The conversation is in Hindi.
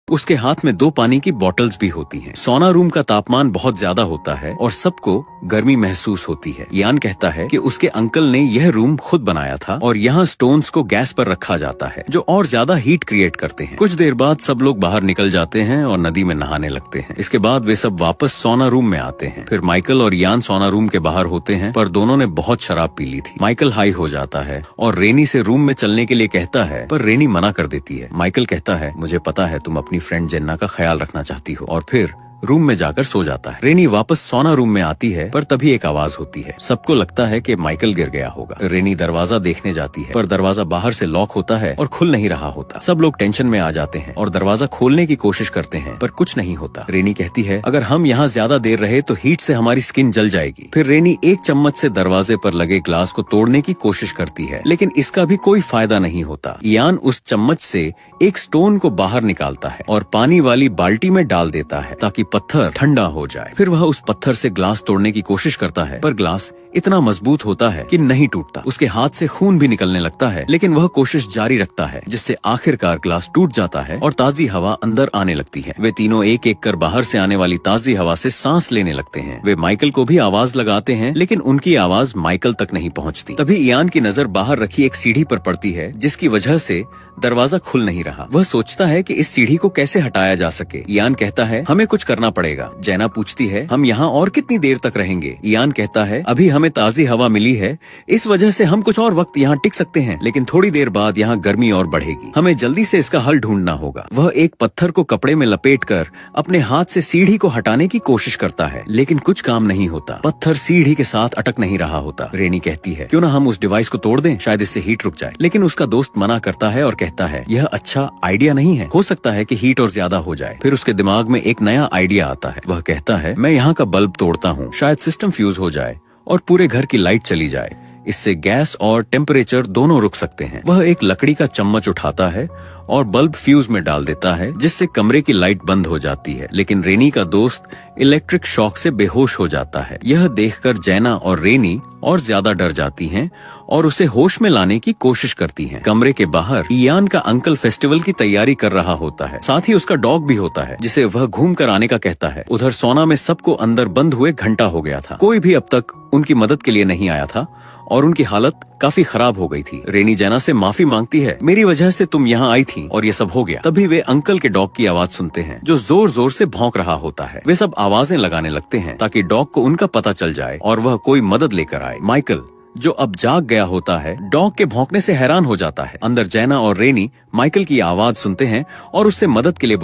उसके हाथ में 2 पानी की बॉटल्स भी होती हैं। सोना रूम का तापमान बहुत ज्यादा होता है और सबको गर्मी महसूस होती है। यान कहता है कि उसके अंकल ने यह रूम खुद बनाया था और यहाँ स्टोन्स को गैस पर रखा जाता है जो और ज्यादा हीट क्रिएट करते हैं। कुछ देर बाद सब लोग बाहर निकल जाते हैं और नदी में नहाने लगते हैं। इसके बाद वे सब वापस सोना रूम में आते हैं। फिर माइकल और यान सोना रूम के बाहर होते हैं, पर दोनों ने बहुत शराब पी ली थी। माइकल हाई हो जाता है और रेनी से रूम में चलने के लिए कहता है, पर रेनी मना कर देती है। माइकल कहता है, मुझे पता है तुम अपनी फ्रेंड जेन्ना का ख्याल रखना चाहती हो, और फिर रूम में जाकर सो जाता है। रेनी वापस सोना रूम में आती है, पर तभी एक आवाज होती है। सबको लगता है कि माइकल गिर गया होगा। रेनी दरवाजा देखने जाती है, पर दरवाजा बाहर से लॉक होता है और खुल नहीं रहा होता। सब लोग टेंशन में आ जाते हैं और दरवाजा खोलने की कोशिश करते हैं, पर कुछ नहीं होता। रेनी कहती है, अगर हम यहाँ ज्यादा देर रहे तो हीट से हमारी स्किन जल जाएगी। फिर रेनी एक चम्मच से दरवाजे पर लगे ग्लास को तोड़ने की कोशिश करती है, लेकिन इसका भी कोई फायदा नहीं होता। यान उस चम्मच से एक स्टोन को बाहर निकालता है और पानी वाली बाल्टी में डाल देता है ताकि पत्थर ठंडा हो जाए। फिर वह उस पत्थर से ग्लास तोड़ने की कोशिश करता है, पर ग्लास इतना मजबूत होता है कि नहीं टूटता। उसके हाथ से खून भी निकलने लगता है, लेकिन वह कोशिश जारी रखता है, जिससे आखिरकार ग्लास टूट जाता है और ताजी हवा अंदर आने लगती है। वे तीनों एक एक कर बाहर से आने वाली ताजी हवा से सांस लेने लगते हैं। वे माइकल को भी आवाज लगाते हैं, लेकिन उनकी आवाज माइकल तक नहीं पहुंचती। तभी यान की नजर बाहर रखी एक सीढ़ी पर पड़ती है, जिसकी वजह से दरवाजा खुल नहीं रहा। वह सोचता है कि इस सीढ़ी को कैसे हटाया जा सके। यान कहता है, हमें कुछ करना पड़ेगा। जेना पूछती है, हम यहाँ और कितनी देर तक रहेंगे? यान कहता है, अभी हमें ताजी हवा मिली है, इस वजह से हम कुछ और वक्त यहाँ टिक सकते हैं, लेकिन थोड़ी देर बाद यहाँ गर्मी और बढ़ेगी। हमें जल्दी से इसका हल ढूंढना होगा। वह एक पत्थर को कपड़े में लपेटकर अपने हाथ से सीढ़ी को हटाने की कोशिश करता है, लेकिन कुछ काम नहीं होता। पत्थर सीढ़ी के साथ अटक नहीं रहा होता। रेनी कहती है, क्यों ना हम उस डिवाइस को तोड़ दें, शायद इससे हीट रुक जाए। लेकिन उसका दोस्त मना करता है और कहता है, यह अच्छा आइडिया नहीं है, हो सकता है कि हीट और ज्यादा हो जाए। फिर उसके दिमाग में एक नया आइडिया आता है। वह कहता है, मैं यहाँ का बल्ब तोड़ता हूँ, शायद सिस्टम फ्यूज हो जाए और पूरे घर की लाइट चली जाए। इससे गैस और टेम्परेचर दोनों रुक सकते हैं। वह एक लकड़ी का चम्मच उठाता है और बल्ब फ्यूज में डाल देता है, जिससे कमरे की लाइट बंद हो जाती है। लेकिन रेनी का दोस्त इलेक्ट्रिक शॉक से बेहोश हो जाता है। यह देखकर जेना और रेनी और ज्यादा डर जाती हैं और उसे होश में लाने की कोशिश करती हैं। कमरे के बाहर इयान का अंकल फेस्टिवल की तैयारी कर रहा होता है। साथ ही उसका डॉग भी होता है, जिसे वह घूम कर आने का कहता है। उधर सोना में सबको अंदर बंद हुए घंटा हो गया था। कोई भी अब तक उनकी मदद के लिए नहीं आया था और उनकी हालत काफी खराब हो गई थी। रेनी जेना से माफी मांगती है, मेरी वजह से तुम यहाँ आई थी और ये सब हो गया। तभी वे अंकल के डॉग की आवाज सुनते हैं, जो जोर जोर से भौंक रहा होता है। वे सब आवाजें लगाने लगते हैं ताकि डॉग को उनका पता चल जाए और वह कोई मदद लेकर आए। माइकल, जो अब जाग गया होता है, डॉग के भौंकने से हैरान हो जाता है। अंदर जेना और रेनी माइकल की आवाज सुनते हैं और उससे मदद के लिए बुलाते हैं।